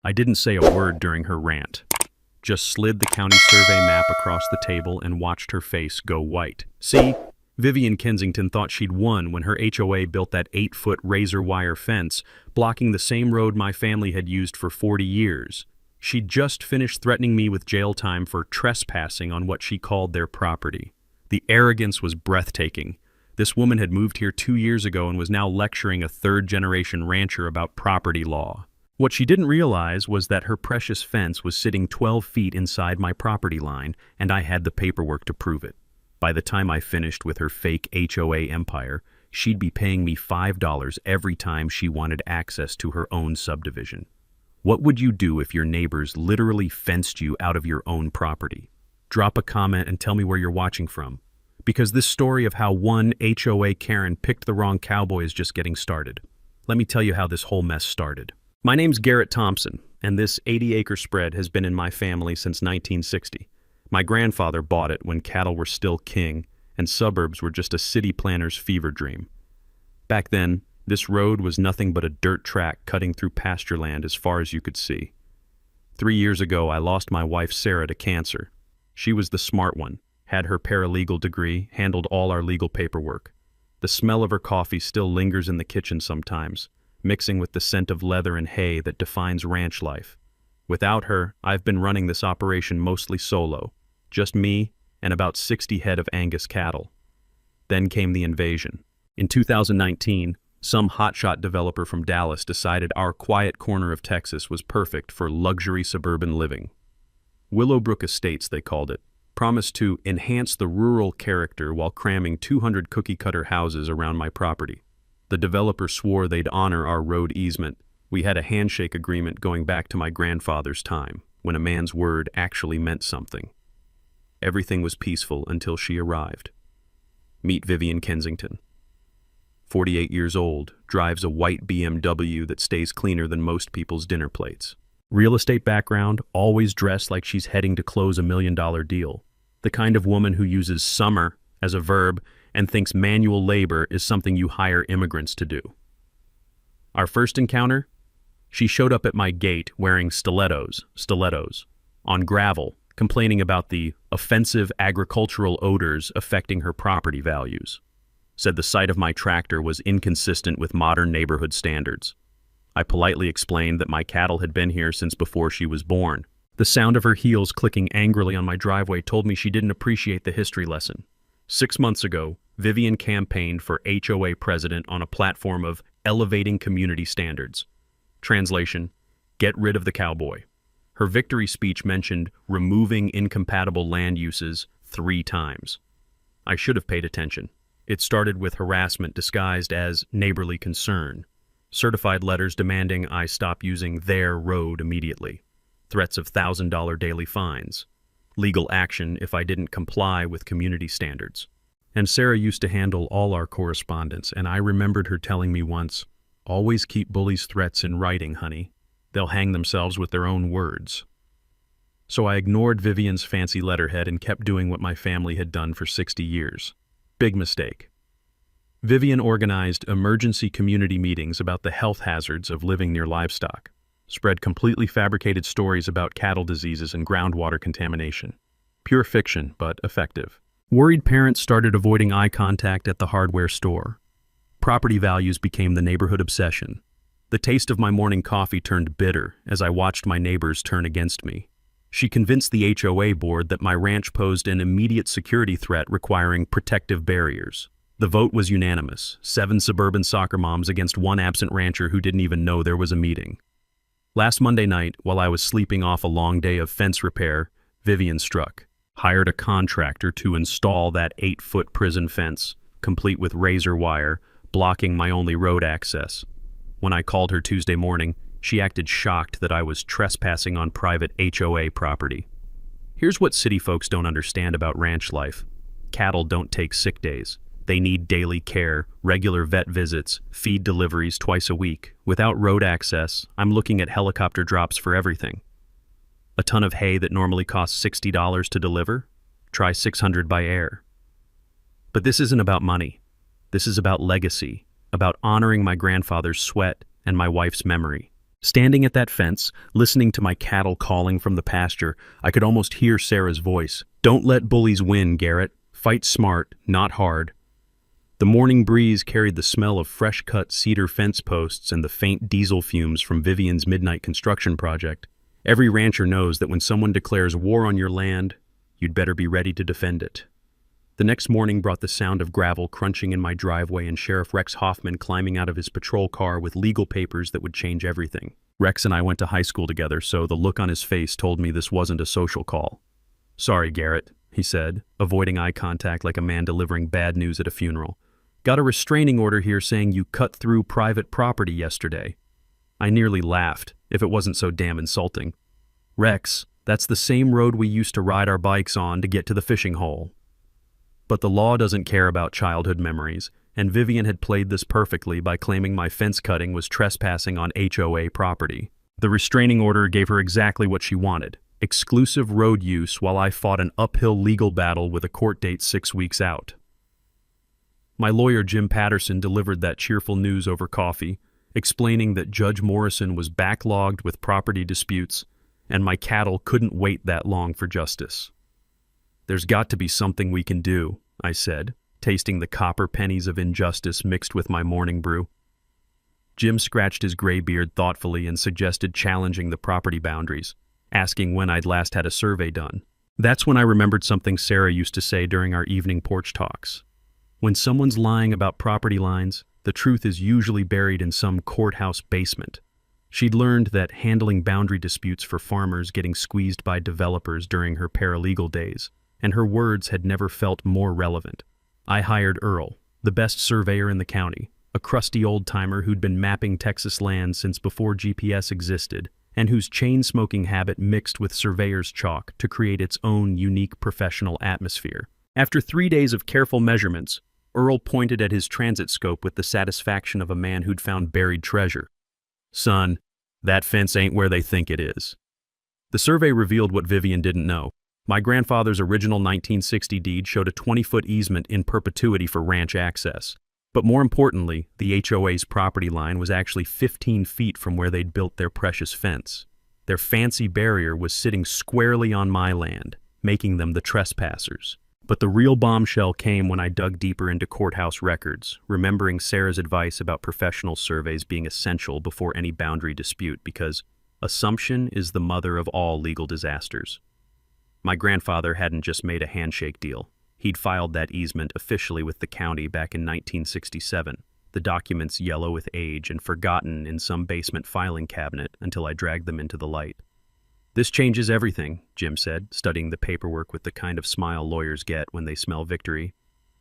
I didn't say a word during her rant. Just slid the county survey map across the table and watched her face go white. See? Vivian Kensington thought she'd won when her HOA built that 8-foot razor wire fence, blocking the same road my family had used for 40 years. She'd just finished threatening me with jail time for trespassing on what she called their property. The arrogance was breathtaking. This woman had moved here 2 years ago and was now lecturing a third-generation rancher about property law. What she didn't realize was that her precious fence was sitting 12 feet inside my property line, and I had the paperwork to prove it. By the time I finished with her fake HOA empire, she'd be paying me $5 every time she wanted access to her own subdivision. What would you do if your neighbors literally fenced you out of your own property? Drop a comment and tell me where you're watching from, because this story of how one HOA Karen picked the wrong cowboy is just getting started. Let me tell you how this whole mess started. My name's Garrett Thompson, and this 80-acre spread has been in my family since 1960. My grandfather bought it when cattle were still king, and suburbs were just a city planner's fever dream. Back then, this road was nothing but a dirt track cutting through pasture land as far as you could see. 3 years ago, I lost my wife Sarah to cancer. She was the smart one, had her paralegal degree, handled all our legal paperwork. The smell of her coffee still lingers in the kitchen sometimes, mixing with the scent of leather and hay that defines ranch life. Without her, I've been running this operation mostly solo, just me and about 60 head of Angus cattle. Then came the invasion. In 2019, some hotshot developer from Dallas decided our quiet corner of Texas was perfect for luxury suburban living. Willowbrook Estates, they called it, promised to enhance the rural character while cramming 200 cookie-cutter houses around my property. The developer swore they'd honor our road easement. We had a handshake agreement going back to my grandfather's time, when a man's word actually meant something. Everything was peaceful until she arrived. Meet Vivian Kensington. 48 years old, drives a white BMW that stays cleaner than most people's dinner plates. Real estate background, always dressed like she's heading to close a $1 million deal. The kind of woman who uses summer as a verb and thinks manual labor is something you hire immigrants to do. Our first encounter? She showed up at my gate wearing stilettos, on gravel, complaining about the offensive agricultural odors affecting her property values. Said the sight of my tractor was inconsistent with modern neighborhood standards. I politely explained that my cattle had been here since before she was born. The sound of her heels clicking angrily on my driveway told me she didn't appreciate the history lesson. 6 months ago, Vivian campaigned for HOA president on a platform of elevating community standards. Translation: get rid of the cowboy. Her victory speech mentioned removing incompatible land uses 3 times. I should have paid attention. It started with harassment disguised as neighborly concern, certified letters demanding I stop using their road immediately, threats of $1,000 daily fines, legal action if I didn't comply with community standards. And Sarah used to handle all our correspondence, and I remembered her telling me once, "Always keep bullies' threats in writing, honey. They'll hang themselves with their own words." So I ignored Vivian's fancy letterhead and kept doing what my family had done for 60 years. Big mistake. Vivian organized emergency community meetings about the health hazards of living near livestock, spread completely fabricated stories about cattle diseases and groundwater contamination. Pure fiction, but effective. Worried parents started avoiding eye contact at the hardware store. Property values became the neighborhood obsession. The taste of my morning coffee turned bitter as I watched my neighbors turn against me. She convinced the HOA board that my ranch posed an immediate security threat requiring protective barriers. The vote was unanimous, 7 suburban soccer moms against 1 absent rancher who didn't even know there was a meeting. Last Monday night, while I was sleeping off a long day of fence repair, Vivian struck. Hired a contractor to install that 8-foot prison fence, complete with razor wire, blocking my only road access. When I called her Tuesday morning, she acted shocked that I was trespassing on private HOA property. Here's what city folks don't understand about ranch life. Cattle don't take sick days. They need daily care, regular vet visits, feed deliveries twice a week. Without road access, I'm looking at helicopter drops for everything. A ton of hay that normally costs $60 to deliver? Try $600 by air. But this isn't about money. This is about legacy, about honoring my grandfather's sweat and my wife's memory. Standing at that fence, listening to my cattle calling from the pasture, I could almost hear Sarah's voice. "Don't let bullies win, Garrett. Fight smart, not hard." The morning breeze carried the smell of fresh-cut cedar fence posts and the faint diesel fumes from Vivian's midnight construction project. Every rancher knows that when someone declares war on your land, you'd better be ready to defend it. The next morning brought the sound of gravel crunching in my driveway and Sheriff Rex Hoffman climbing out of his patrol car with legal papers that would change everything. Rex and I went to high school together, so the look on his face told me this wasn't a social call. "Sorry, Garrett," he said, avoiding eye contact like a man delivering bad news at a funeral. "Got a restraining order here saying you cut through private property yesterday." I nearly laughed, if it wasn't so damn insulting. "Rex, that's the same road we used to ride our bikes on to get to the fishing hole." But the law doesn't care about childhood memories, and Vivian had played this perfectly by claiming my fence cutting was trespassing on HOA property. The restraining order gave her exactly what she wanted: exclusive road use while I fought an uphill legal battle with a court date 6 weeks out. My lawyer Jim Patterson delivered that cheerful news over coffee, explaining that Judge Morrison was backlogged with property disputes, and my cattle couldn't wait that long for justice. "There's got to be something we can do," I said, tasting the copper pennies of injustice mixed with my morning brew. Jim scratched his gray beard thoughtfully and suggested challenging the property boundaries, asking when I'd last had a survey done. That's when I remembered something Sarah used to say during our evening porch talks. When someone's lying about property lines, the truth is usually buried in some courthouse basement. She'd learned that handling boundary disputes for farmers getting squeezed by developers during her paralegal days, and her words had never felt more relevant. I hired Earl, the best surveyor in the county, a crusty old-timer who'd been mapping Texas land since before GPS existed, and whose chain-smoking habit mixed with surveyor's chalk to create its own unique professional atmosphere. After 3 days of careful measurements, Earl pointed at his transit scope with the satisfaction of a man who'd found buried treasure. "Son, that fence ain't where they think it is." The survey revealed what Vivian didn't know. My grandfather's original 1960 deed showed a 20-foot easement in perpetuity for ranch access. But more importantly, the HOA's property line was actually 15 feet from where they'd built their precious fence. Their fancy barrier was sitting squarely on my land, making them the trespassers. But the real bombshell came when I dug deeper into courthouse records, remembering Sarah's advice about professional surveys being essential before any boundary dispute because assumption is the mother of all legal disasters. My grandfather hadn't just made a handshake deal. He'd filed that easement officially with the county back in 1967, the documents yellow with age and forgotten in some basement filing cabinet until I dragged them into the light. "This changes everything," Jim said, studying the paperwork with the kind of smile lawyers get when they smell victory.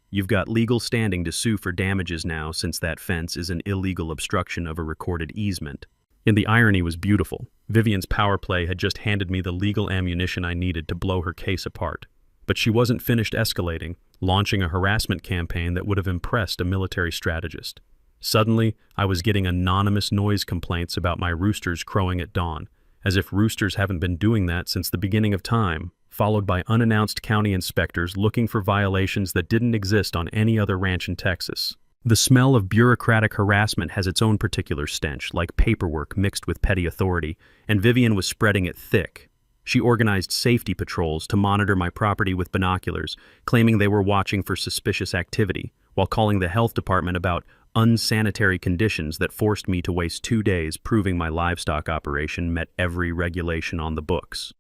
"You've got legal standing to sue for damages now since that fence is an illegal obstruction of a recorded easement." And the irony was beautiful. Vivian's power play had just handed me the legal ammunition I needed to blow her case apart. But she wasn't finished escalating, launching a harassment campaign that would have impressed a military strategist. Suddenly, I was getting anonymous noise complaints about my roosters crowing at dawn, as if roosters haven't been doing that since the beginning of time, followed by unannounced county inspectors looking for violations that didn't exist on any other ranch in Texas. The smell of bureaucratic harassment has its own particular stench, like paperwork mixed with petty authority, and Vivian was spreading it thick. She organized safety patrols to monitor my property with binoculars, claiming they were watching for suspicious activity, while calling the health department about unsanitary conditions that forced me to waste 2 days proving my livestock operation met every regulation on the books.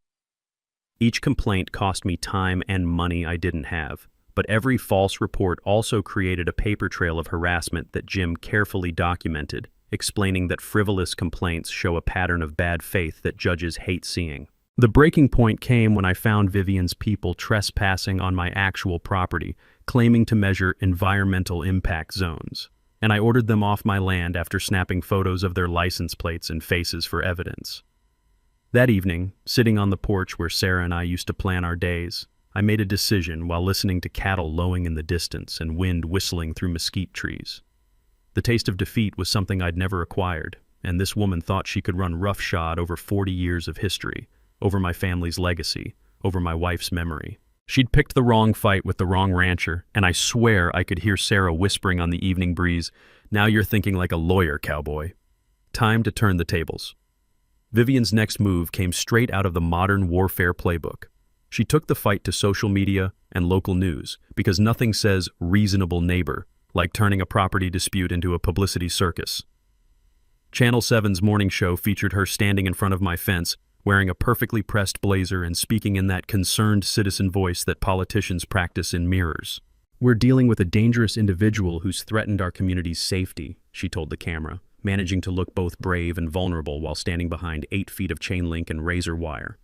Each complaint cost me time and money I didn't have. But every false report also created a paper trail of harassment that Jim carefully documented, explaining that frivolous complaints show a pattern of bad faith that judges hate seeing. The breaking point came when I found Vivian's people trespassing on my actual property, claiming to measure environmental impact zones, and I ordered them off my land after snapping photos of their license plates and faces for evidence. That evening, sitting on the porch where Sarah and I used to plan our days, I made a decision while listening to cattle lowing in the distance and wind whistling through mesquite trees. The taste of defeat was something I'd never acquired, and this woman thought she could run roughshod over 40 years of history, over my family's legacy, over my wife's memory. She'd picked the wrong fight with the wrong rancher, and I swear I could hear Sarah whispering on the evening breeze, "Now you're thinking like a lawyer, cowboy." Time to turn the tables. Vivian's next move came straight out of the modern warfare playbook. She took the fight to social media and local news because nothing says reasonable neighbor like turning a property dispute into a publicity circus. Channel 7's morning show featured her standing in front of my fence, wearing a perfectly pressed blazer and speaking in that concerned citizen voice that politicians practice in mirrors. "We're dealing with a dangerous individual who's threatened our community's safety," she told the camera, managing to look both brave and vulnerable while standing behind 8 feet of chain link and razor wire.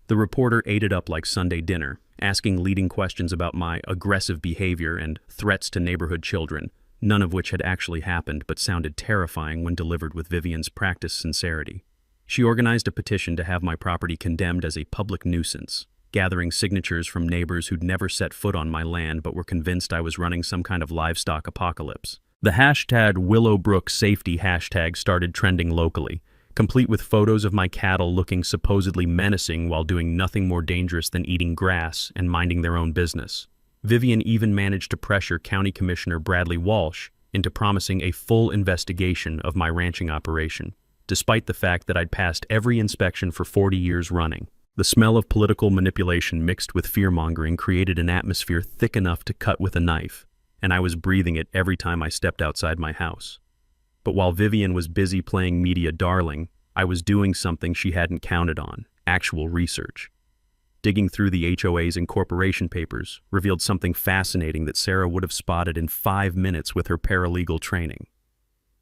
The reporter ate it up like Sunday dinner, asking leading questions about my aggressive behavior and threats to neighborhood children, none of which had actually happened but sounded terrifying when delivered with Vivian's practiced sincerity. She organized a petition to have my property condemned as a public nuisance, gathering signatures from neighbors who'd never set foot on my land but were convinced I was running some kind of livestock apocalypse. The hashtag Willowbrook Safety hashtag started trending locally, complete with photos of my cattle looking supposedly menacing while doing nothing more dangerous than eating grass and minding their own business. Vivian even managed to pressure County Commissioner Bradley Walsh into promising a full investigation of my ranching operation, despite the fact that I'd passed every inspection for 40 years running. The smell of political manipulation mixed with fear-mongering created an atmosphere thick enough to cut with a knife, and I was breathing it every time I stepped outside my house. But while Vivian was busy playing media darling, I was doing something she hadn't counted on: actual research. Digging through the HOA's incorporation papers revealed something fascinating that Sarah would have spotted in 5 minutes with her paralegal training.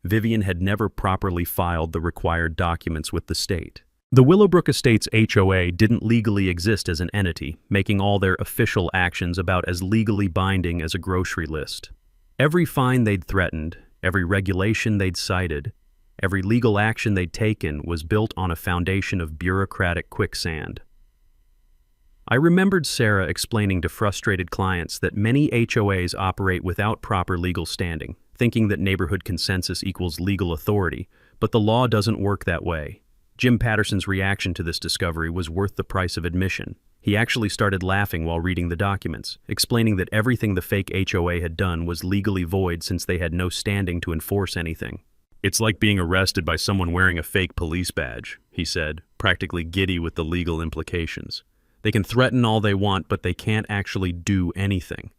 Vivian had never properly filed the required documents with the state. The Willowbrook Estates HOA didn't legally exist as an entity, making all their official actions about as legally binding as a grocery list. Every fine they'd threatened, every regulation they'd cited, every legal action they'd taken was built on a foundation of bureaucratic quicksand. I remembered Sarah explaining to frustrated clients that many HOAs operate without proper legal standing, thinking that neighborhood consensus equals legal authority, but the law doesn't work that way. Jim Patterson's reaction to this discovery was worth the price of admission. He actually started laughing while reading the documents, explaining that everything the fake HOA had done was legally void since they had no standing to enforce anything. "It's like being arrested by someone wearing a fake police badge," he said, practically giddy with the legal implications. "They can threaten all they want, but they can't actually do anything."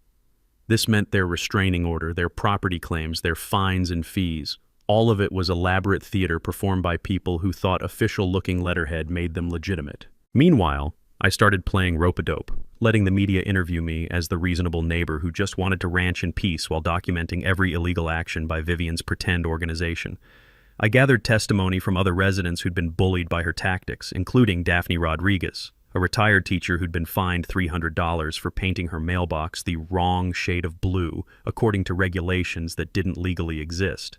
This meant their restraining order, their property claims, their fines and fees. All of it was elaborate theater performed by people who thought official-looking letterhead made them legitimate. Meanwhile, I started playing rope-a-dope, letting the media interview me as the reasonable neighbor who just wanted to ranch in peace while documenting every illegal action by Vivian's pretend organization. I gathered testimony from other residents who'd been bullied by her tactics, including Daphne Rodriguez, a retired teacher who'd been fined $300 for painting her mailbox the wrong shade of blue according to regulations that didn't legally exist.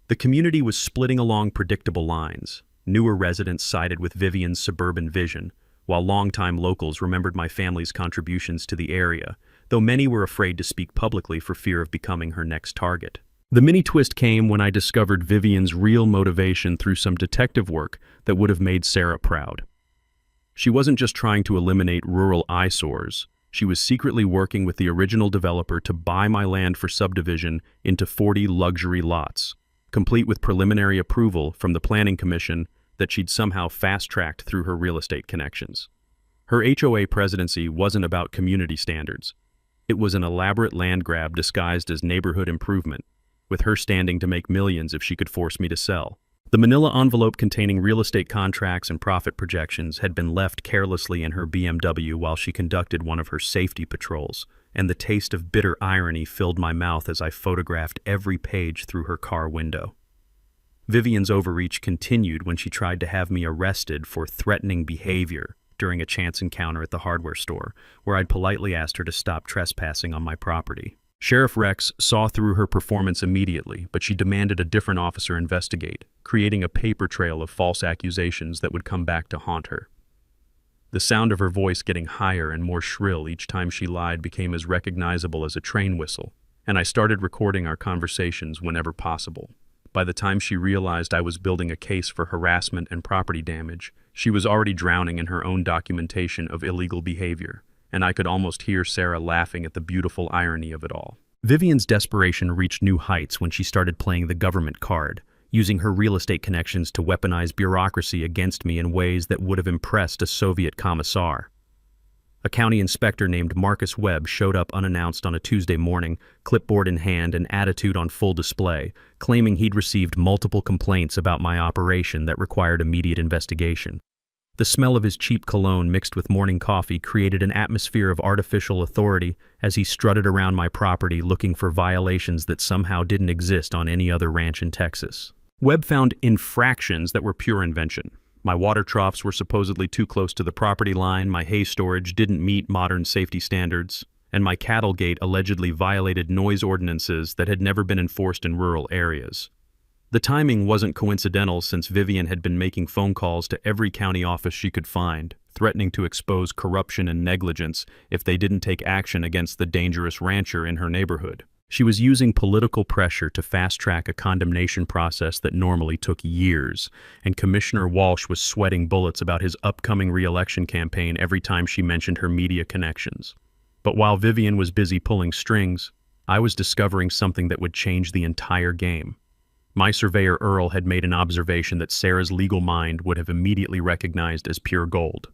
The community was splitting along predictable lines. Newer residents sided with Vivian's suburban vision, while longtime locals remembered my family's contributions to the area, though many were afraid to speak publicly for fear of becoming her next target. The mini twist came when I discovered Vivian's real motivation through some detective work that would have made Sarah proud. She wasn't just trying to eliminate rural eyesores. She was secretly working with the original developer to buy my land for subdivision into 40 luxury lots, complete with preliminary approval from the Planning Commission that she'd somehow fast-tracked through her real estate connections. Her HOA presidency wasn't about community standards. It was an elaborate land grab disguised as neighborhood improvement, with her standing to make millions if she could force me to sell. The manila envelope containing real estate contracts and profit projections had been left carelessly in her BMW while she conducted one of her safety patrols, and the taste of bitter irony filled my mouth as I photographed every page through her car window. Vivian's overreach continued when she tried to have me arrested for threatening behavior during a chance encounter at the hardware store, where I'd politely asked her to stop trespassing on my property. Sheriff Rex saw through her performance immediately, but she demanded a different officer investigate, creating a paper trail of false accusations that would come back to haunt her. The sound of her voice getting higher and more shrill each time she lied became as recognizable as a train whistle, and I started recording our conversations whenever possible. By the time she realized I was building a case for harassment and property damage, she was already drowning in her own documentation of illegal behavior, and I could almost hear Sarah laughing at the beautiful irony of it all. Vivian's desperation reached new heights when she started playing the government card, using her real estate connections to weaponize bureaucracy against me in ways that would have impressed a Soviet commissar. A county inspector named Marcus Webb showed up unannounced on a Tuesday morning, clipboard in hand and attitude on full display, claiming he'd received multiple complaints about my operation that required immediate investigation. The smell of his cheap cologne mixed with morning coffee created an atmosphere of artificial authority as he strutted around my property looking for violations that somehow didn't exist on any other ranch in Texas. Webb found infractions that were pure invention. My water troughs were supposedly too close to the property line, my hay storage didn't meet modern safety standards, and my cattle gate allegedly violated noise ordinances that had never been enforced in rural areas. The timing wasn't coincidental since Vivian had been making phone calls to every county office she could find, threatening to expose corruption and negligence if they didn't take action against the dangerous rancher in her neighborhood. She was using political pressure to fast-track a condemnation process that normally took years, and Commissioner Walsh was sweating bullets about his upcoming re-election campaign every time she mentioned her media connections. But while Vivian was busy pulling strings, I was discovering something that would change the entire game. My surveyor Earl had made an observation that Sarah's legal mind would have immediately recognized as pure gold.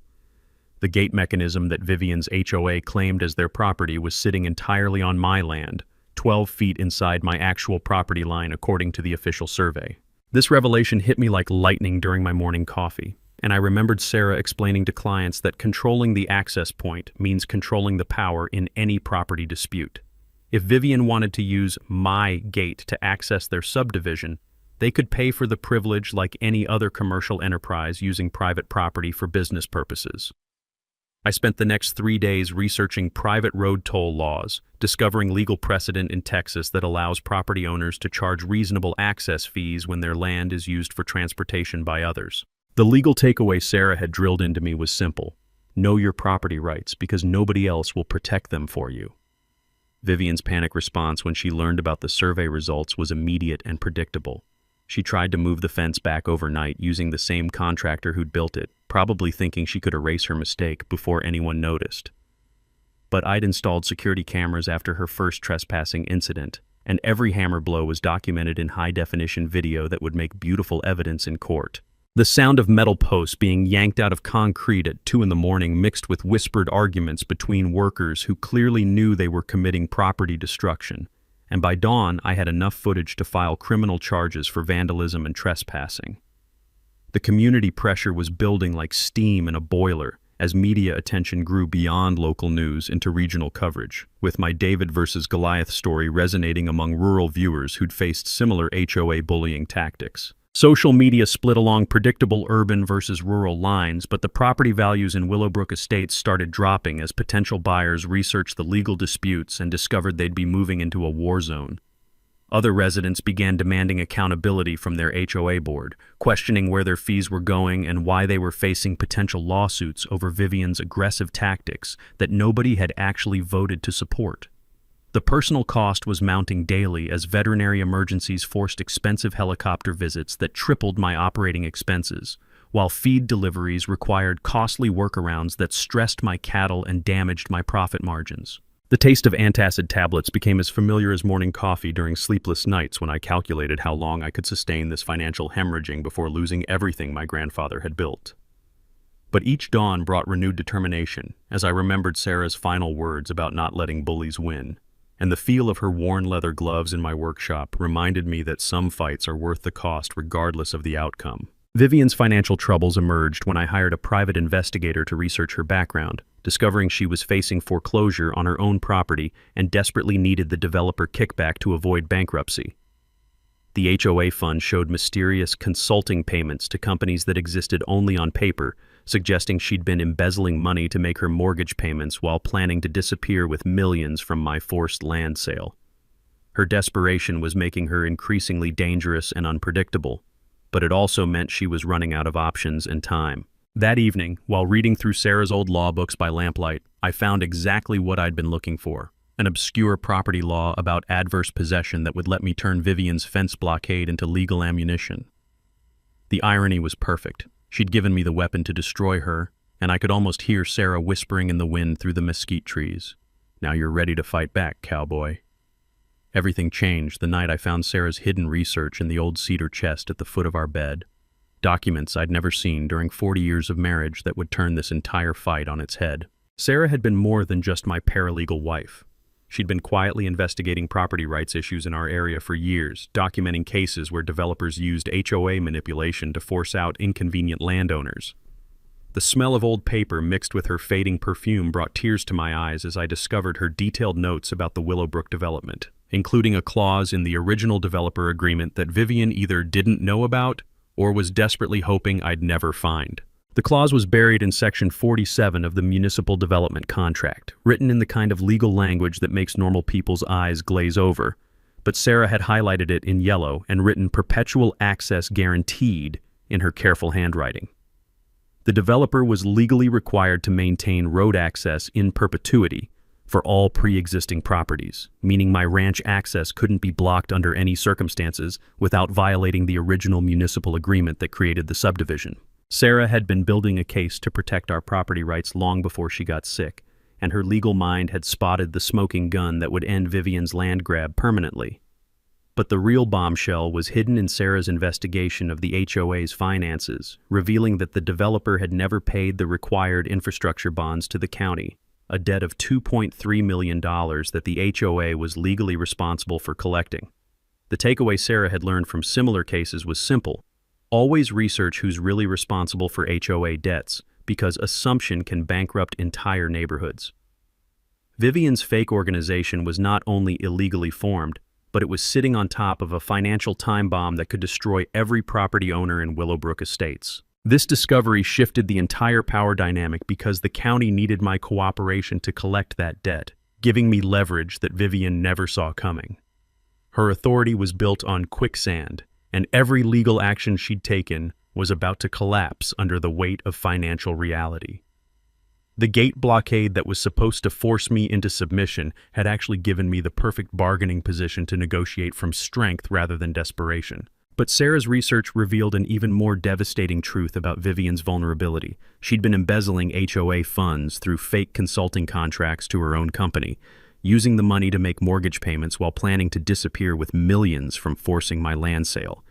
The gate mechanism that Vivian's HOA claimed as their property was sitting entirely on my land, 12 feet inside my actual property line according to the official survey. This revelation hit me like lightning during my morning coffee, and I remembered Sarah explaining to clients that controlling the access point means controlling the power in any property dispute. If Vivian wanted to use my gate to access their subdivision, they could pay for the privilege like any other commercial enterprise using private property for business purposes. I spent the next 3 days researching private road toll laws, discovering legal precedent in Texas that allows property owners to charge reasonable access fees when their land is used for transportation by others. The legal takeaway Sarah had drilled into me was simple. Know your property rights because nobody else will protect them for you. Vivian's panic response when she learned about the survey results was immediate and predictable. She tried to move the fence back overnight using the same contractor who'd built it, probably thinking she could erase her mistake before anyone noticed. But I'd installed security cameras after her first trespassing incident, and every hammer blow was documented in high-definition video that would make beautiful evidence in court. The sound of metal posts being yanked out of concrete at 2 a.m. mixed with whispered arguments between workers who clearly knew they were committing property destruction. And by dawn, I had enough footage to file criminal charges for vandalism and trespassing. The community pressure was building like steam in a boiler as media attention grew beyond local news into regional coverage, with my David versus Goliath story resonating among rural viewers who'd faced similar HOA bullying tactics. Social media split along predictable urban versus rural lines, but the property values in Willowbrook Estates started dropping as potential buyers researched the legal disputes and discovered they'd be moving into a war zone. Other residents began demanding accountability from their HOA board, questioning where their fees were going and why they were facing potential lawsuits over Vivian's aggressive tactics that nobody had actually voted to support. The personal cost was mounting daily as veterinary emergencies forced expensive helicopter visits that tripled my operating expenses, while feed deliveries required costly workarounds that stressed my cattle and damaged my profit margins. The taste of antacid tablets became as familiar as morning coffee during sleepless nights when I calculated how long I could sustain this financial hemorrhaging before losing everything my grandfather had built. But each dawn brought renewed determination as I remembered Sarah's final words about not letting bullies win. And the feel of her worn leather gloves in my workshop reminded me that some fights are worth the cost regardless of the outcome. Vivian's financial troubles emerged when I hired a private investigator to research her background, discovering she was facing foreclosure on her own property and desperately needed the developer kickback to avoid bankruptcy. The HOA fund showed mysterious consulting payments to companies that existed only on paper, suggesting she'd been embezzling money to make her mortgage payments while planning to disappear with millions from my forced land sale. Her desperation was making her increasingly dangerous and unpredictable, but it also meant she was running out of options and time. That evening, while reading through Sarah's old law books by lamplight, I found exactly what I'd been looking for: an obscure property law about adverse possession that would let me turn Vivian's fence blockade into legal ammunition. The irony was perfect. She'd given me the weapon to destroy her, and I could almost hear Sarah whispering in the wind through the mesquite trees. "Now you're ready to fight back, cowboy." Everything changed the night I found Sarah's hidden research in the old cedar chest at the foot of our bed. Documents I'd never seen during 40 years of marriage that would turn this entire fight on its head. Sarah had been more than just my paralegal wife. She'd been quietly investigating property rights issues in our area for years, documenting cases where developers used HOA manipulation to force out inconvenient landowners. The smell of old paper mixed with her fading perfume brought tears to my eyes as I discovered her detailed notes about the Willowbrook development, including a clause in the original developer agreement that Vivian either didn't know about or was desperately hoping I'd never find. The clause was buried in Section 47 of the Municipal Development Contract, written in the kind of legal language that makes normal people's eyes glaze over, but Sarah had highlighted it in yellow and written "perpetual access guaranteed" in her careful handwriting. The developer was legally required to maintain road access in perpetuity for all pre-existing properties, meaning my ranch access couldn't be blocked under any circumstances without violating the original municipal agreement that created the subdivision. Sarah had been building a case to protect our property rights long before she got sick, and her legal mind had spotted the smoking gun that would end Vivian's land grab permanently. But the real bombshell was hidden in Sarah's investigation of the HOA's finances, revealing that the developer had never paid the required infrastructure bonds to the county, a debt of $2.3 million that the HOA was legally responsible for collecting. The takeaway Sarah had learned from similar cases was simple: always research who's really responsible for HOA debts, because assumption can bankrupt entire neighborhoods. Vivian's fake organization was not only illegally formed, but it was sitting on top of a financial time bomb that could destroy every property owner in Willowbrook Estates. This discovery shifted the entire power dynamic because the county needed my cooperation to collect that debt, giving me leverage that Vivian never saw coming. Her authority was built on quicksand, and every legal action she'd taken was about to collapse under the weight of financial reality. The gate blockade that was supposed to force me into submission had actually given me the perfect bargaining position to negotiate from strength rather than desperation. But Sarah's research revealed an even more devastating truth about Vivian's vulnerability. She'd been embezzling HOA funds through fake consulting contracts to her own company, using the money to make mortgage payments while planning to disappear with millions from forcing my land sale.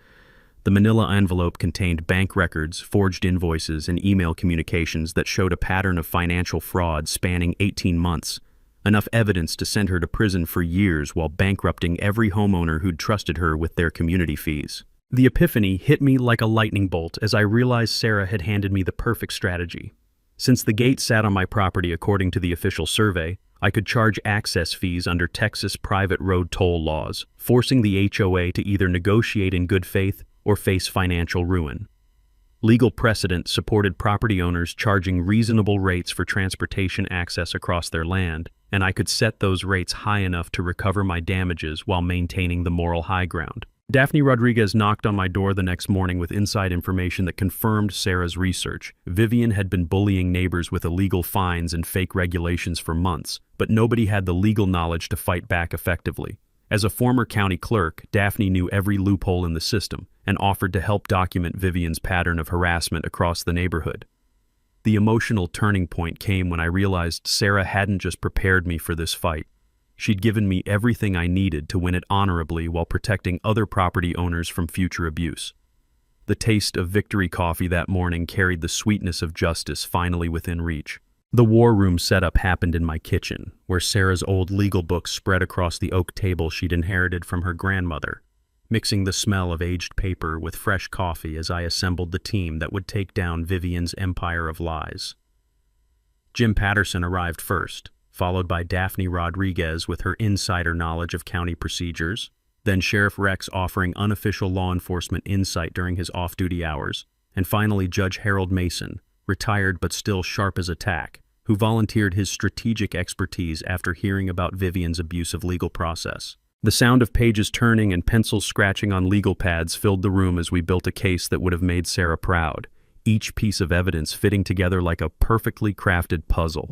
The manila envelope contained bank records, forged invoices, and email communications that showed a pattern of financial fraud spanning 18 months, enough evidence to send her to prison for years while bankrupting every homeowner who'd trusted her with their community fees. The epiphany hit me like a lightning bolt as I realized Sarah had handed me the perfect strategy. Since the gate sat on my property according to the official survey, I could charge access fees under Texas private road toll laws, forcing the HOA to either negotiate in good faith or face financial ruin. Legal precedent supported property owners charging reasonable rates for transportation access across their land, and I could set those rates high enough to recover my damages while maintaining the moral high ground. Daphne Rodriguez knocked on my door the next morning with inside information that confirmed Sarah's research. Vivian had been bullying neighbors with illegal fines and fake regulations for months, but nobody had the legal knowledge to fight back effectively. As a former county clerk, Daphne knew every loophole in the system and offered to help document Vivian's pattern of harassment across the neighborhood. The emotional turning point came when I realized Sarah hadn't just prepared me for this fight. She'd given me everything I needed to win it honorably while protecting other property owners from future abuse. The taste of victory coffee that morning carried the sweetness of justice finally within reach. The war room setup happened in my kitchen, where Sarah's old legal books spread across the oak table she'd inherited from her grandmother, mixing the smell of aged paper with fresh coffee as I assembled the team that would take down Vivian's empire of lies. Jim Patterson arrived first, followed by Daphne Rodriguez with her insider knowledge of county procedures, then Sheriff Rex offering unofficial law enforcement insight during his off-duty hours, and finally Judge Harold Mason, retired but still sharp as a tack, who volunteered his strategic expertise after hearing about Vivian's abusive legal process. The sound of pages turning and pencils scratching on legal pads filled the room as we built a case that would have made Sarah proud, each piece of evidence fitting together like a perfectly crafted puzzle.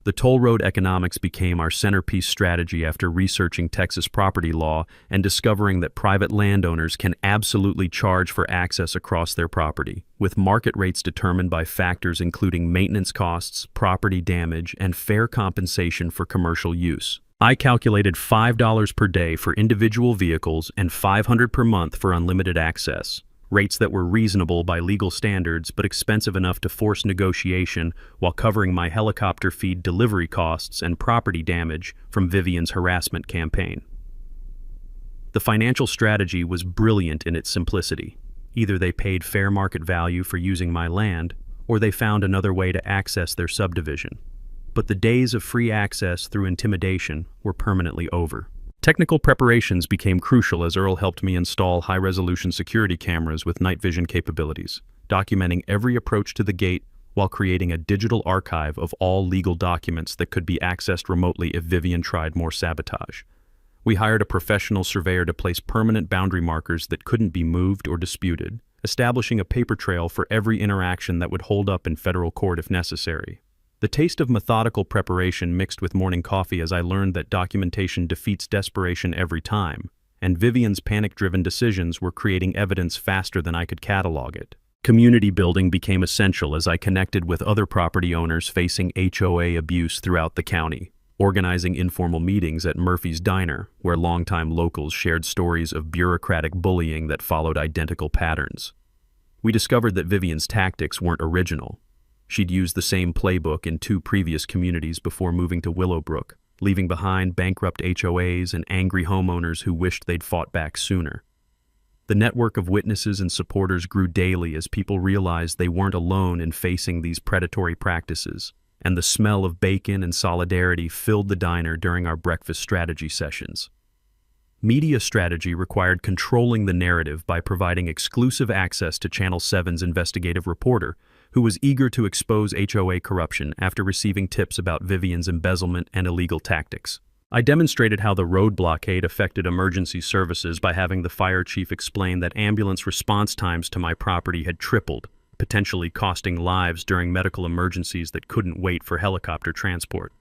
The toll road economics became our centerpiece strategy after researching Texas property law and discovering that private landowners can absolutely charge for access across their property, with market rates determined by factors including maintenance costs, property damage, and fair compensation for commercial use. I calculated $5 per day for individual vehicles and $500 per month for unlimited access, rates that were reasonable by legal standards but expensive enough to force negotiation while covering my helicopter feed delivery costs and property damage from Vivian's harassment campaign. The financial strategy was brilliant in its simplicity. Either they paid fair market value for using my land, or they found another way to access their subdivision. But the days of free access through intimidation were permanently over. Technical preparations became crucial as Earl helped me install high-resolution security cameras with night vision capabilities, documenting every approach to the gate while creating a digital archive of all legal documents that could be accessed remotely if Vivian tried more sabotage. We hired a professional surveyor to place permanent boundary markers that couldn't be moved or disputed, establishing a paper trail for every interaction that would hold up in federal court if necessary. The taste of methodical preparation mixed with morning coffee as I learned that documentation defeats desperation every time, and Vivian's panic-driven decisions were creating evidence faster than I could catalog it. Community building became essential as I connected with other property owners facing HOA abuse throughout the county, organizing informal meetings at Murphy's Diner, where longtime locals shared stories of bureaucratic bullying that followed identical patterns. We discovered that Vivian's tactics weren't original. She'd used the same playbook in 2 previous communities before moving to Willowbrook, leaving behind bankrupt HOAs and angry homeowners who wished they'd fought back sooner. The network of witnesses and supporters grew daily as people realized they weren't alone in facing these predatory practices, and the smell of bacon and solidarity filled the diner during our breakfast strategy sessions. Media strategy required controlling the narrative by providing exclusive access to Channel 7's investigative reporter, who was eager to expose HOA corruption after receiving tips about Vivian's embezzlement and illegal tactics. I demonstrated how the road blockade affected emergency services by having the fire chief explain that ambulance response times to my property had tripled, potentially costing lives during medical emergencies that couldn't wait for helicopter transport.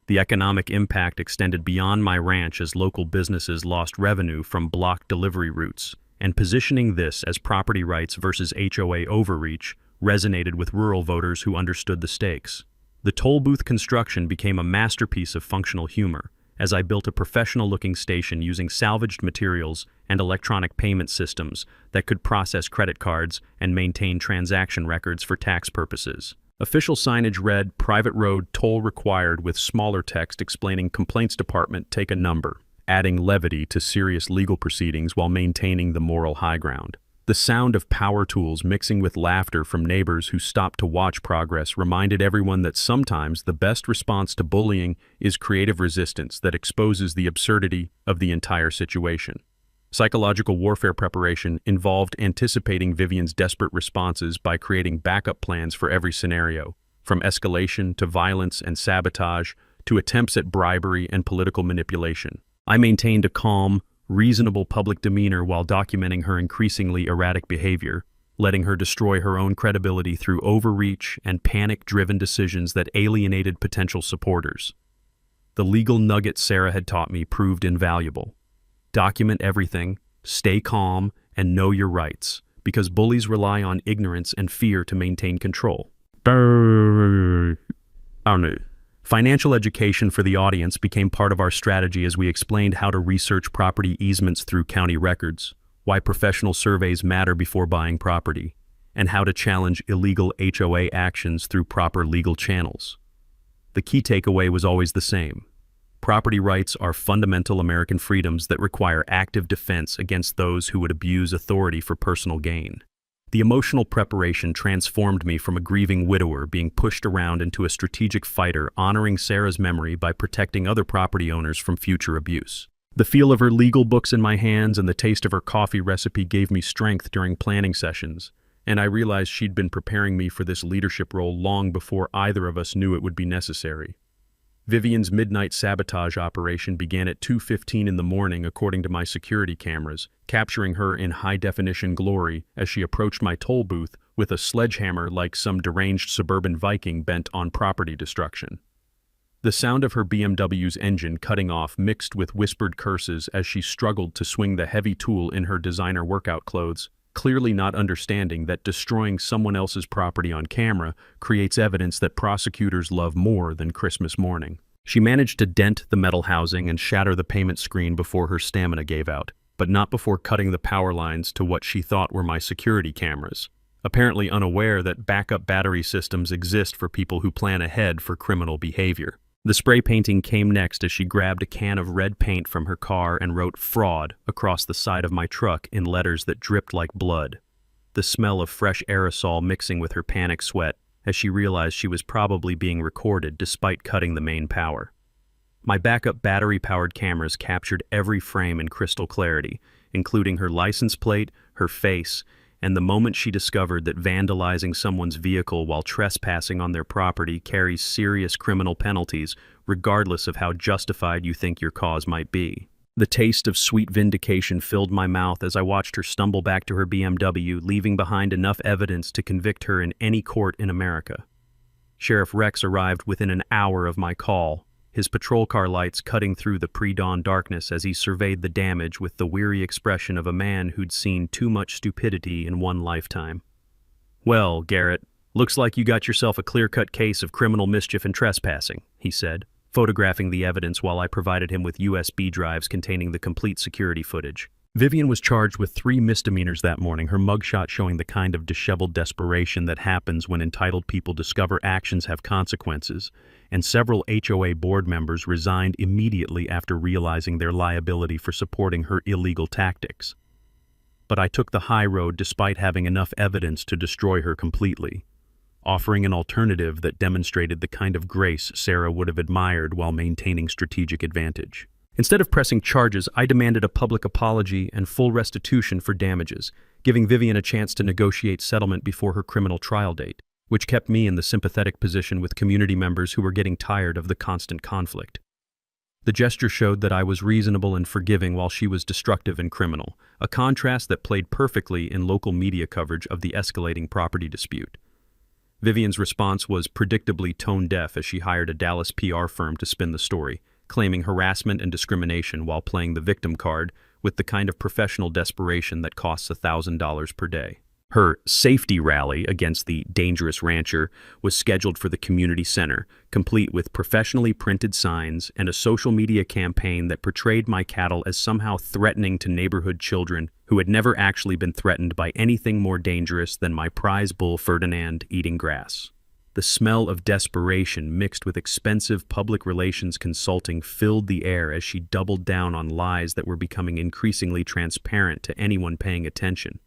The economic impact extended beyond my ranch as local businesses lost revenue from blocked delivery routes, and positioning this as property rights versus HOA overreach resonated with rural voters who understood the stakes. The toll booth construction became a masterpiece of functional humor, as I built a professional-looking station using salvaged materials and electronic payment systems that could process credit cards and maintain transaction records for tax purposes. Official signage read, "Private road, toll required," with smaller text explaining Complaints Department, take a number, adding levity to serious legal proceedings while maintaining the moral high ground. The sound of power tools mixing with laughter from neighbors who stopped to watch progress reminded everyone that sometimes the best response to bullying is creative resistance that exposes the absurdity of the entire situation. Psychological warfare preparation involved anticipating Vivian's desperate responses by creating backup plans for every scenario, from escalation to violence and sabotage to attempts at bribery and political manipulation. I maintained a calm, reasonable public demeanor while documenting her increasingly erratic behavior, letting her destroy her own credibility through overreach and panic-driven decisions that alienated potential supporters. The legal nugget Sarah had taught me proved invaluable. Document everything, stay calm, and know your rights, because bullies rely on ignorance and fear to maintain control. Financial education for the audience became part of our strategy as we explained how to research property easements through county records, why professional surveys matter before buying property, and how to challenge illegal HOA actions through proper legal channels. The key takeaway was always the same. Property rights are fundamental American freedoms that require active defense against those who would abuse authority for personal gain. The emotional preparation transformed me from a grieving widower being pushed around into a strategic fighter honoring Sarah's memory by protecting other property owners from future abuse. The feel of her legal books in my hands and the taste of her coffee recipe gave me strength during planning sessions, and I realized she'd been preparing me for this leadership role long before either of us knew it would be necessary. Vivian's midnight sabotage operation began at 2:15 in the morning according to my security cameras, capturing her in high-definition glory as she approached my toll booth with a sledgehammer like some deranged suburban Viking bent on property destruction. The sound of her BMW's engine cutting off mixed with whispered curses as she struggled to swing the heavy tool in her designer workout clothes, clearly not understanding that destroying someone else's property on camera creates evidence that prosecutors love more than Christmas morning. She managed to dent the metal housing and shatter the payment screen before her stamina gave out, but not before cutting the power lines to what she thought were my security cameras, apparently unaware that backup battery systems exist for people who plan ahead for criminal behavior. The spray painting came next as she grabbed a can of red paint from her car and wrote "fraud" across the side of my truck in letters that dripped like blood. The smell of fresh aerosol mixing with her panic sweat as she realized she was probably being recorded despite cutting the main power. My backup battery-powered cameras captured every frame in crystal clarity, including her license plate, her face, and the moment she discovered that vandalizing someone's vehicle while trespassing on their property carries serious criminal penalties, regardless of how justified you think your cause might be. The taste of sweet vindication filled my mouth as I watched her stumble back to her BMW, leaving behind enough evidence to convict her in any court in America. Sheriff Rex arrived within an hour of my call, his patrol car lights cutting through the pre-dawn darkness as he surveyed the damage with the weary expression of a man who'd seen too much stupidity in one lifetime. "Well, Garrett, looks like you got yourself a clear-cut case of criminal mischief and trespassing," he said, photographing the evidence while I provided him with USB drives containing the complete security footage. Vivian was charged with 3 misdemeanors that morning, her mugshot showing the kind of disheveled desperation that happens when entitled people discover actions have consequences, and several HOA board members resigned immediately after realizing their liability for supporting her illegal tactics. But I took the high road despite having enough evidence to destroy her completely, offering an alternative that demonstrated the kind of grace Sarah would have admired while maintaining strategic advantage. Instead of pressing charges, I demanded a public apology and full restitution for damages, giving Vivian a chance to negotiate settlement before her criminal trial date, which kept me in the sympathetic position with community members who were getting tired of the constant conflict. The gesture showed that I was reasonable and forgiving while she was destructive and criminal, a contrast that played perfectly in local media coverage of the escalating property dispute. Vivian's response was predictably tone-deaf as she hired a Dallas PR firm to spin the story, claiming harassment and discrimination while playing the victim card with the kind of professional desperation that costs $1,000 per day. Her safety rally against the dangerous rancher was scheduled for the community center, complete with professionally printed signs and a social media campaign that portrayed my cattle as somehow threatening to neighborhood children who had never actually been threatened by anything more dangerous than my prize bull Ferdinand eating grass. The smell of desperation mixed with expensive public relations consulting filled the air as she doubled down on lies that were becoming increasingly transparent to anyone paying attention.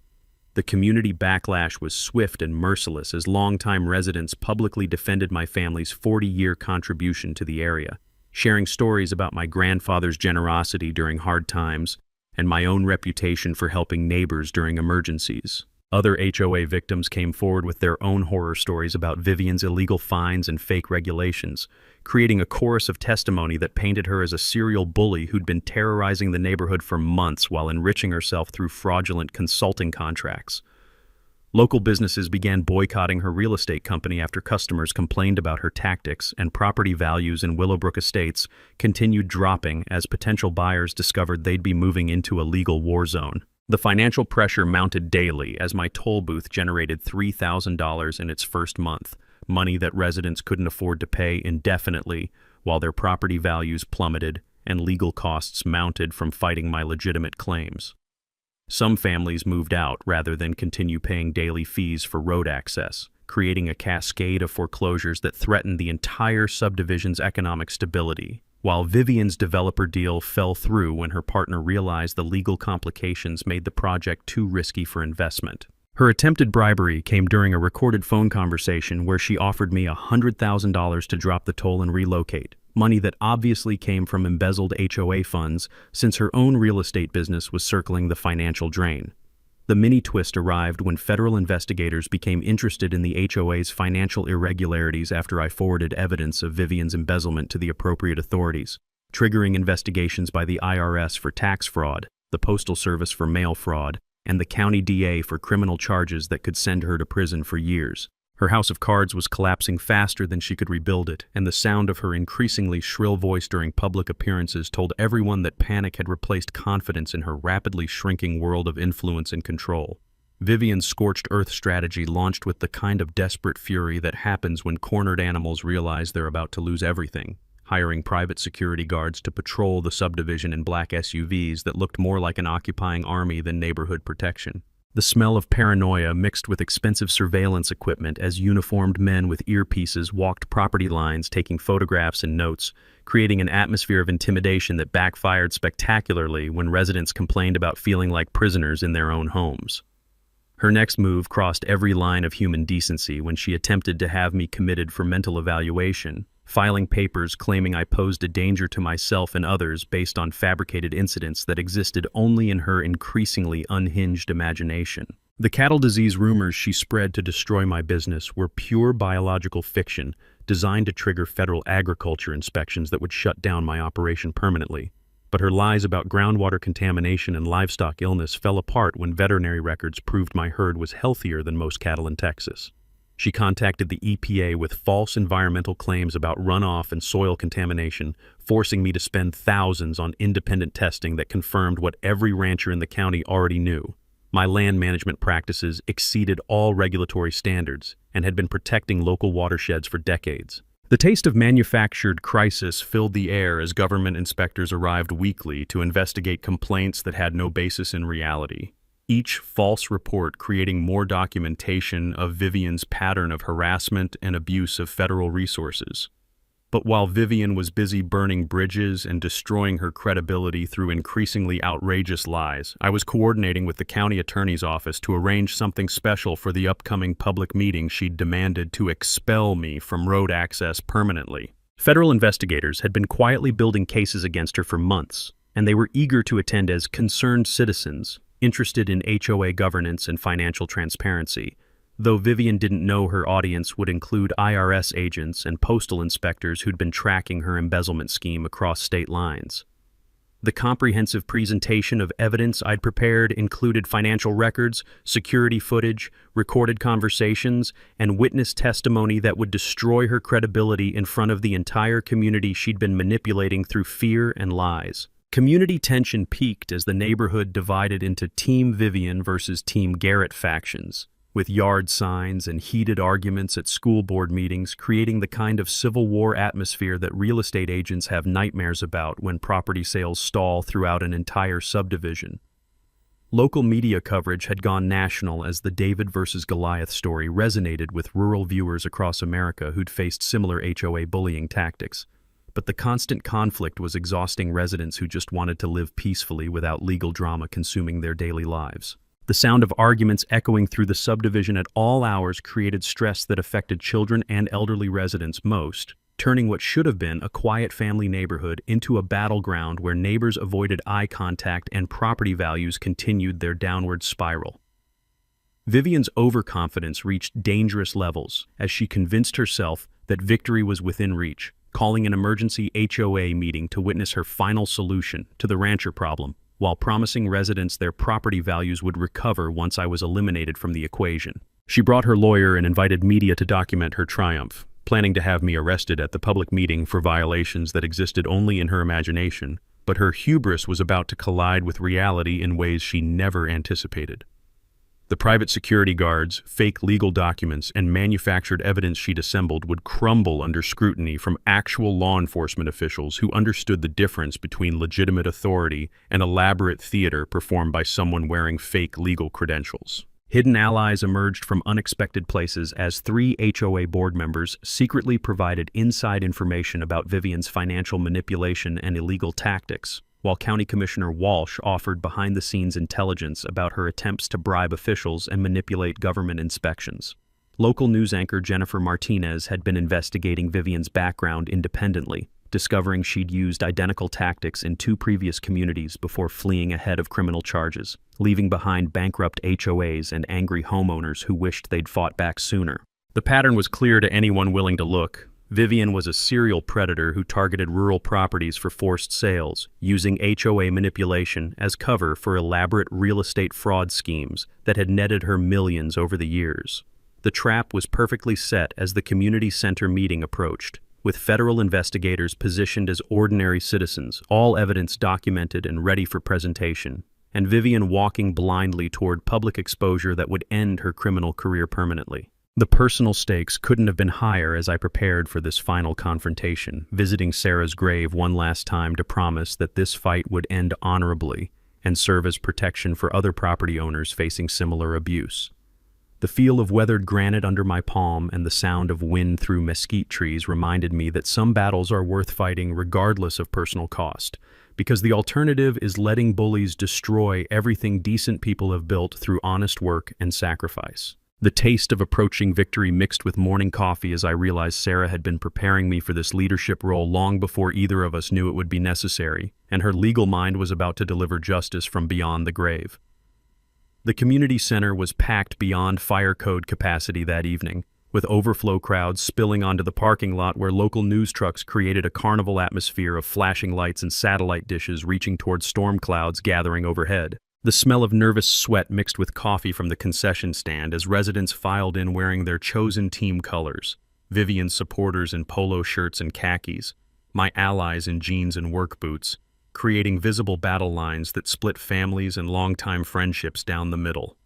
The community backlash was swift and merciless as longtime residents publicly defended my family's 40-year contribution to the area, sharing stories about my grandfather's generosity during hard times and my own reputation for helping neighbors during emergencies. Other HOA victims came forward with their own horror stories about Vivian's illegal fines and fake regulations, creating a chorus of testimony that painted her as a serial bully who'd been terrorizing the neighborhood for months while enriching herself through fraudulent consulting contracts. Local businesses began boycotting her real estate company after customers complained about her tactics, and property values in Willowbrook Estates continued dropping as potential buyers discovered they'd be moving into a legal war zone. The financial pressure mounted daily as my toll booth generated $3,000 in its first month, money that residents couldn't afford to pay indefinitely while their property values plummeted and legal costs mounted from fighting my legitimate claims. Some families moved out rather than continue paying daily fees for road access, creating a cascade of foreclosures that threatened the entire subdivision's economic stability. While Vivian's developer deal fell through when her partner realized the legal complications made the project too risky for investment. Her attempted bribery came during a recorded phone conversation where she offered me $100,000 to drop the toll and relocate, money that obviously came from embezzled HOA funds since her own real estate business was circling the financial drain. The mini-twist arrived when federal investigators became interested in the HOA's financial irregularities after I forwarded evidence of Vivian's embezzlement to the appropriate authorities, triggering investigations by the IRS for tax fraud, the Postal Service for mail fraud, and the county DA for criminal charges that could send her to prison for years. Her house of cards was collapsing faster than she could rebuild it, and the sound of her increasingly shrill voice during public appearances told everyone that panic had replaced confidence in her rapidly shrinking world of influence and control. Vivian's scorched earth strategy launched with the kind of desperate fury that happens when cornered animals realize they're about to lose everything: hiring private security guards to patrol the subdivision in black SUVs that looked more like an occupying army than neighborhood protection. The smell of paranoia mixed with expensive surveillance equipment as uniformed men with earpieces walked property lines taking photographs and notes, creating an atmosphere of intimidation that backfired spectacularly when residents complained about feeling like prisoners in their own homes. Her next move crossed every line of human decency when she attempted to have me committed for mental evaluation, filing papers claiming I posed a danger to myself and others based on fabricated incidents that existed only in her increasingly unhinged imagination. The cattle disease rumors she spread to destroy my business were pure biological fiction designed to trigger federal agriculture inspections that would shut down my operation permanently. But her lies about groundwater contamination and livestock illness fell apart when veterinary records proved my herd was healthier than most cattle in Texas. She contacted the EPA with false environmental claims about runoff and soil contamination, forcing me to spend thousands on independent testing that confirmed what every rancher in the county already knew. My land management practices exceeded all regulatory standards and had been protecting local watersheds for decades. The taste of manufactured crisis filled the air as government inspectors arrived weekly to investigate complaints that had no basis in reality. Each false report creating more documentation of Vivian's pattern of harassment and abuse of federal resources. But while Vivian was busy burning bridges and destroying her credibility through increasingly outrageous lies, I was coordinating with the county attorney's office to arrange something special for the upcoming public meeting she'd demanded to expel me from road access permanently. Federal investigators had been quietly building cases against her for months, and they were eager to attend as concerned citizens, interested in HOA governance and financial transparency, though Vivian didn't know her audience would include IRS agents and postal inspectors who'd been tracking her embezzlement scheme across state lines. The comprehensive presentation of evidence I'd prepared included financial records, security footage, recorded conversations, and witness testimony that would destroy her credibility in front of the entire community she'd been manipulating through fear and lies. Community tension peaked as the neighborhood divided into Team Vivian versus Team Garrett factions, with yard signs and heated arguments at school board meetings creating the kind of Civil War atmosphere that real estate agents have nightmares about when property sales stall throughout an entire subdivision. Local media coverage had gone national as the David versus Goliath story resonated with rural viewers across America who'd faced similar HOA bullying tactics. But the constant conflict was exhausting residents who just wanted to live peacefully without legal drama consuming their daily lives. The sound of arguments echoing through the subdivision at all hours created stress that affected children and elderly residents most, turning what should have been a quiet family neighborhood into a battleground where neighbors avoided eye contact and property values continued their downward spiral. Vivian's overconfidence reached dangerous levels as she convinced herself that victory was within reach, calling an emergency HOA meeting to witness her final solution to the rancher problem, while promising residents their property values would recover once I was eliminated from the equation. She brought her lawyer and invited media to document her triumph, planning to have me arrested at the public meeting for violations that existed only in her imagination, but her hubris was about to collide with reality in ways she never anticipated. The private security guards, fake legal documents, and manufactured evidence she'd assembled would crumble under scrutiny from actual law enforcement officials who understood the difference between legitimate authority and elaborate theater performed by someone wearing fake legal credentials. Hidden allies emerged from unexpected places as 3 HOA board members secretly provided inside information about Vivian's financial manipulation and illegal tactics, while County Commissioner Walsh offered behind-the-scenes intelligence about her attempts to bribe officials and manipulate government inspections. Local news anchor Jennifer Martinez had been investigating Vivian's background independently, discovering she'd used identical tactics in 2 previous communities before fleeing ahead of criminal charges, leaving behind bankrupt HOAs and angry homeowners who wished they'd fought back sooner. The pattern was clear to anyone willing to look. Vivian was a serial predator who targeted rural properties for forced sales, using HOA manipulation as cover for elaborate real estate fraud schemes that had netted her millions over the years. The trap was perfectly set as the community center meeting approached, with federal investigators positioned as ordinary citizens, all evidence documented and ready for presentation, and Vivian walking blindly toward public exposure that would end her criminal career permanently. The personal stakes couldn't have been higher as I prepared for this final confrontation, visiting Sarah's grave one last time to promise that this fight would end honorably and serve as protection for other property owners facing similar abuse. The feel of weathered granite under my palm and the sound of wind through mesquite trees reminded me that some battles are worth fighting regardless of personal cost, because the alternative is letting bullies destroy everything decent people have built through honest work and sacrifice. The taste of approaching victory mixed with morning coffee as I realized Sarah had been preparing me for this leadership role long before either of us knew it would be necessary, and her legal mind was about to deliver justice from beyond the grave. The community center was packed beyond fire code capacity that evening, with overflow crowds spilling onto the parking lot where local news trucks created a carnival atmosphere of flashing lights and satellite dishes reaching toward storm clouds gathering overhead. The smell of nervous sweat mixed with coffee from the concession stand as residents filed in wearing their chosen team colors, Vivian's supporters in polo shirts and khakis, my allies in jeans and work boots, creating visible battle lines that split families and longtime friendships down the middle.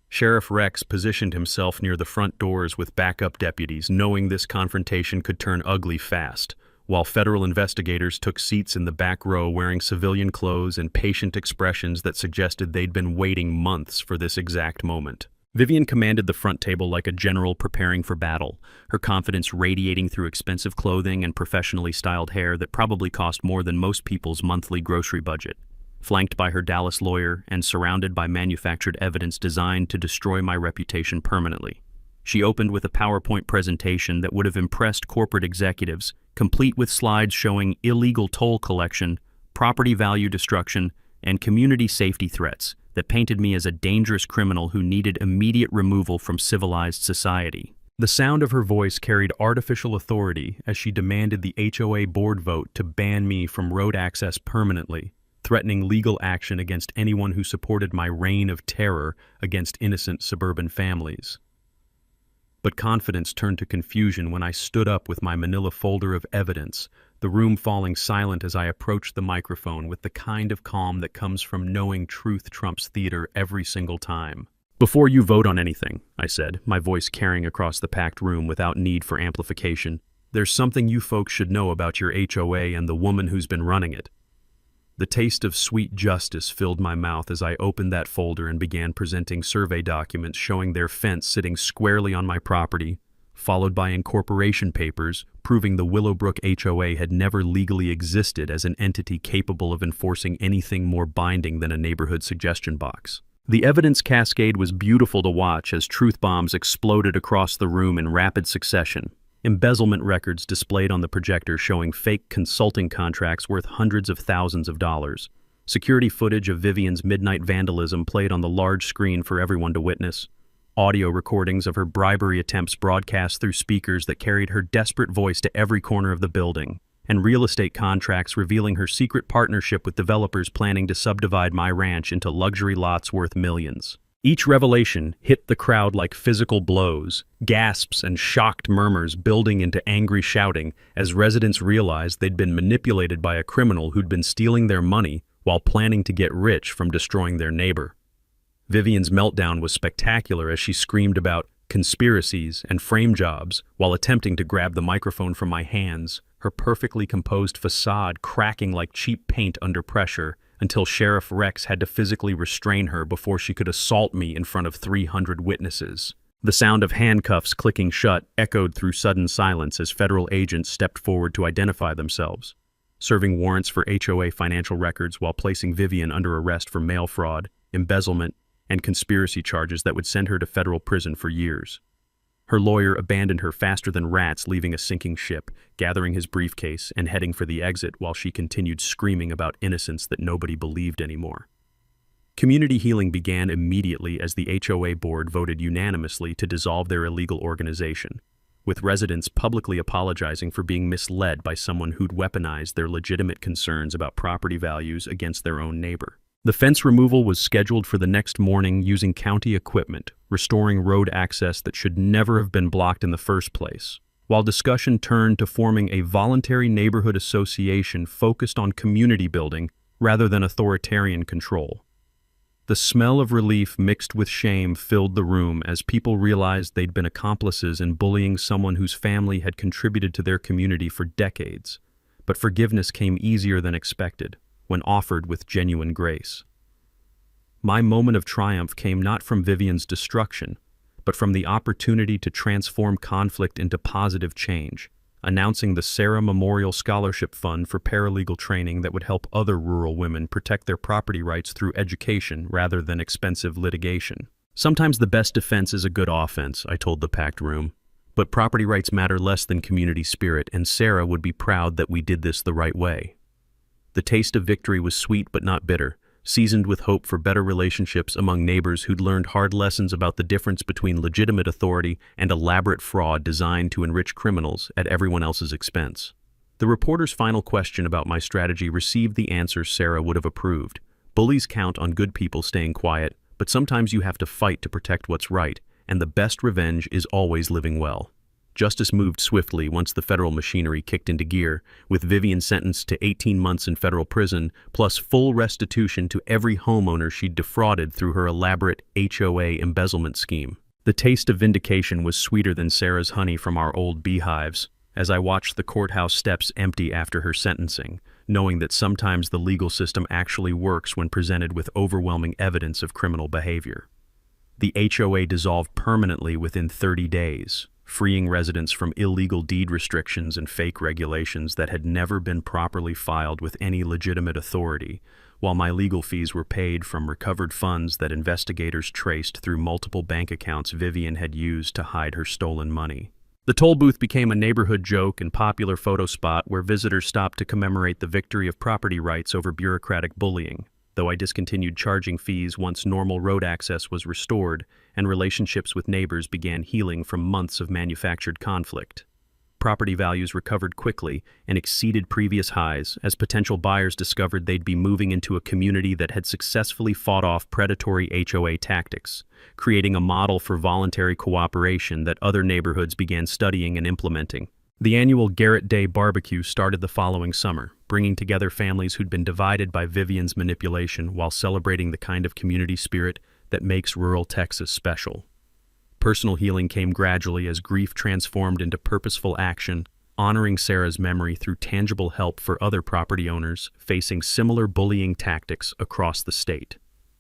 Sheriff Rex positioned himself near the front doors with backup deputies, knowing this confrontation could turn ugly fast, while federal investigators took seats in the back row wearing civilian clothes and patient expressions that suggested they'd been waiting months for this exact moment. Vivian commanded the front table like a general preparing for battle, her confidence radiating through expensive clothing and professionally styled hair that probably cost more than most people's monthly grocery budget. Flanked by her Dallas lawyer and surrounded by manufactured evidence designed to destroy my reputation permanently. She opened with a PowerPoint presentation that would have impressed corporate executives, complete with slides showing illegal toll collection, property value destruction, and community safety threats that painted me as a dangerous criminal who needed immediate removal from civilized society. The sound of her voice carried artificial authority as she demanded the HOA board vote to ban me from road access permanently, threatening legal action against anyone who supported my reign of terror against innocent suburban families. But confidence turned to confusion when I stood up with my manila folder of evidence, the room falling silent as I approached the microphone with the kind of calm that comes from knowing truth trumps theater every single time. "Before you vote on anything," I said, my voice carrying across the packed room without need for amplification, "there's something you folks should know about your HOA and the woman who's been running it." The taste of sweet justice filled my mouth as I opened that folder and began presenting survey documents showing their fence sitting squarely on my property, followed by incorporation papers proving the Willowbrook HOA had never legally existed as an entity capable of enforcing anything more binding than a neighborhood suggestion box. The evidence cascade was beautiful to watch as truth bombs exploded across the room in rapid succession. Embezzlement records displayed on the projector showing fake consulting contracts worth hundreds of thousands of dollars. Security footage of Vivian's midnight vandalism played on the large screen for everyone to witness. Audio recordings of her bribery attempts broadcast through speakers that carried her desperate voice to every corner of the building. And real estate contracts revealing her secret partnership with developers planning to subdivide my ranch into luxury lots worth millions. Each revelation hit the crowd like physical blows, gasps and shocked murmurs building into angry shouting as residents realized they'd been manipulated by a criminal who'd been stealing their money while planning to get rich from destroying their neighbor. Vivian's meltdown was spectacular as she screamed about conspiracies and frame jobs while attempting to grab the microphone from my hands, her perfectly composed facade cracking like cheap paint under pressure until Sheriff Rex had to physically restrain her before she could assault me in front of 300 witnesses. The sound of handcuffs clicking shut echoed through sudden silence as federal agents stepped forward to identify themselves, serving warrants for HOA financial records while placing Vivian under arrest for mail fraud, embezzlement, and conspiracy charges that would send her to federal prison for years. Her lawyer abandoned her faster than rats leaving a sinking ship, gathering his briefcase and heading for the exit while she continued screaming about innocence that nobody believed anymore. Community healing began immediately as the HOA board voted unanimously to dissolve their illegal organization, with residents publicly apologizing for being misled by someone who'd weaponized their legitimate concerns about property values against their own neighbor. The fence removal was scheduled for the next morning using county equipment, restoring road access that should never have been blocked in the first place, while discussion turned to forming a voluntary neighborhood association focused on community building rather than authoritarian control. The smell of relief mixed with shame filled the room as people realized they'd been accomplices in bullying someone whose family had contributed to their community for decades. But forgiveness came easier than expected, when offered with genuine grace. My moment of triumph came not from Vivian's destruction, but from the opportunity to transform conflict into positive change, announcing the Sarah Memorial Scholarship Fund for paralegal training that would help other rural women protect their property rights through education rather than expensive litigation. Sometimes the best defense is a good offense, I told the packed room. But property rights matter less than community spirit, and Sarah would be proud that we did this the right way. The taste of victory was sweet but not bitter, seasoned with hope for better relationships among neighbors who'd learned hard lessons about the difference between legitimate authority and elaborate fraud designed to enrich criminals at everyone else's expense. The reporter's final question about my strategy received the answer Sarah would have approved. Bullies count on good people staying quiet, but sometimes you have to fight to protect what's right, and the best revenge is always living well. Justice moved swiftly once the federal machinery kicked into gear, with Vivian sentenced to 18 months in federal prison, plus full restitution to every homeowner she'd defrauded through her elaborate HOA embezzlement scheme. The taste of vindication was sweeter than Sarah's honey from our old beehives, as I watched the courthouse steps empty after her sentencing, knowing that sometimes the legal system actually works when presented with overwhelming evidence of criminal behavior. The HOA dissolved permanently within 30 days. Freeing residents from illegal deed restrictions and fake regulations that had never been properly filed with any legitimate authority, while my legal fees were paid from recovered funds that investigators traced through multiple bank accounts Vivian had used to hide her stolen money. The toll booth became a neighborhood joke and popular photo spot where visitors stopped to commemorate the victory of property rights over bureaucratic bullying, though I discontinued charging fees once normal road access was restored and relationships with neighbors began healing from months of manufactured conflict. Property values recovered quickly and exceeded previous highs as potential buyers discovered they'd be moving into a community that had successfully fought off predatory HOA tactics, creating a model for voluntary cooperation that other neighborhoods began studying and implementing. The annual Garrett Day barbecue started the following summer, bringing together families who'd been divided by Vivian's manipulation while celebrating the kind of community spirit that makes rural Texas special. Personal healing came gradually as grief transformed into purposeful action, honoring Sarah's memory through tangible help for other property owners facing similar bullying tactics across the state.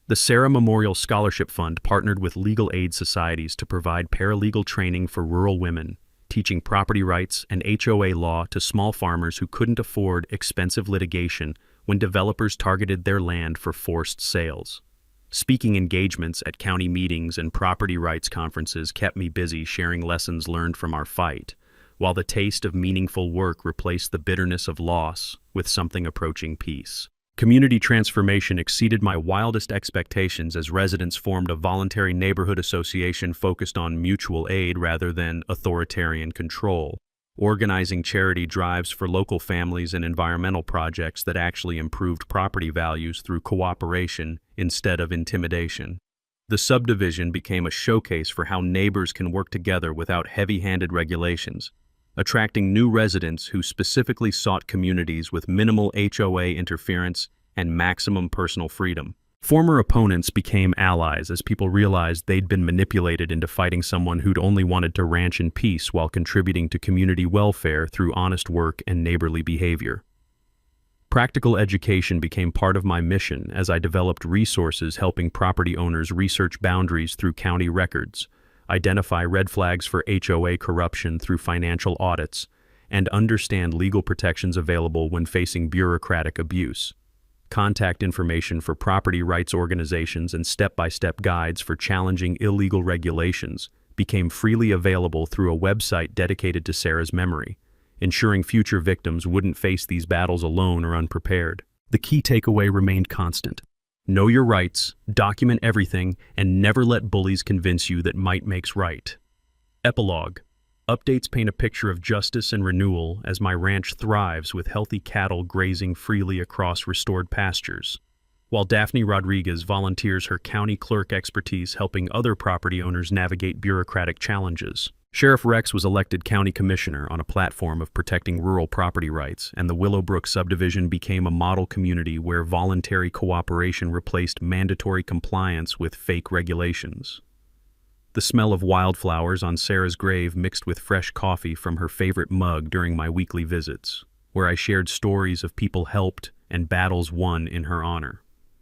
The Sarah Memorial Scholarship Fund partnered with legal aid societies to provide paralegal training for rural women, teaching property rights and HOA law to small farmers who couldn't afford expensive litigation when developers targeted their land for forced sales. Speaking engagements at county meetings and property rights conferences kept me busy sharing lessons learned from our fight, while the taste of meaningful work replaced the bitterness of loss with something approaching peace. Community transformation exceeded my wildest expectations as residents formed a voluntary neighborhood association focused on mutual aid rather than authoritarian control, organizing charity drives for local families and environmental projects that actually improved property values through cooperation instead of intimidation. The subdivision became a showcase for how neighbors can work together without heavy-handed regulations, attracting new residents who specifically sought communities with minimal HOA interference and maximum personal freedom. Former opponents became allies as people realized they'd been manipulated into fighting someone who'd only wanted to ranch in peace while contributing to community welfare through honest work and neighborly behavior. Practical education became part of my mission as I developed resources helping property owners research boundaries through county records, identify red flags for HOA corruption through financial audits, and understand legal protections available when facing bureaucratic abuse. Contact information for property rights organizations and step-by-step guides for challenging illegal regulations became freely available through a website dedicated to Sarah's memory, ensuring future victims wouldn't face these battles alone or unprepared. The key takeaway remained constant. Know your rights, document everything, and never let bullies convince you that might makes right. Epilogue. Updates paint a picture of justice and renewal as my ranch thrives with healthy cattle grazing freely across restored pastures, while Daphne Rodriguez volunteers her county clerk expertise helping other property owners navigate bureaucratic challenges. Sheriff Rex was elected county commissioner on a platform of protecting rural property rights, and the Willowbrook subdivision became a model community where voluntary cooperation replaced mandatory compliance with fake regulations. The smell of wildflowers on Sarah's grave mixed with fresh coffee from her favorite mug during my weekly visits, where I shared stories of people helped and battles won in her honor.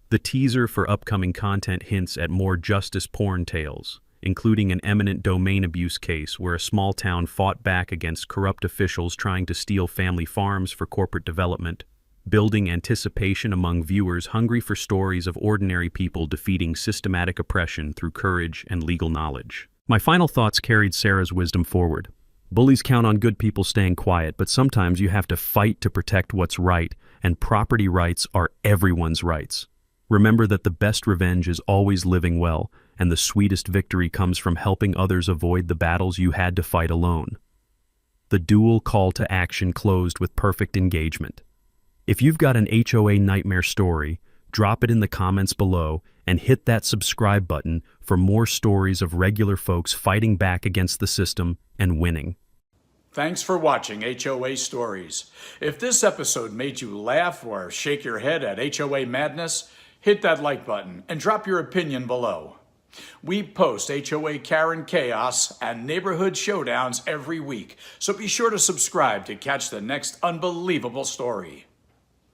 The teaser for upcoming content hints at more justice porn tales, including an eminent domain abuse case where a small town fought back against corrupt officials trying to steal family farms for corporate development, building anticipation among viewers hungry for stories of ordinary people defeating systematic oppression through courage and legal knowledge. My final thoughts carried Sarah's wisdom forward. Bullies count on good people staying quiet, but sometimes you have to fight to protect what's right, and property rights are everyone's rights. Remember that the best revenge is always living well, and the sweetest victory comes from helping others avoid the battles you had to fight alone. The dual call to action closed with perfect engagement. If you've got an HOA nightmare story, drop it in the comments below and hit that subscribe button for more stories of regular folks fighting back against the system and winning. Thanks for watching HOA Stories. If this episode made you laugh or shake your head at HOA madness, hit that like button and drop your opinion below. We post HOA Karen Chaos and Neighborhood Showdowns every week, so be sure to subscribe to catch the next unbelievable story.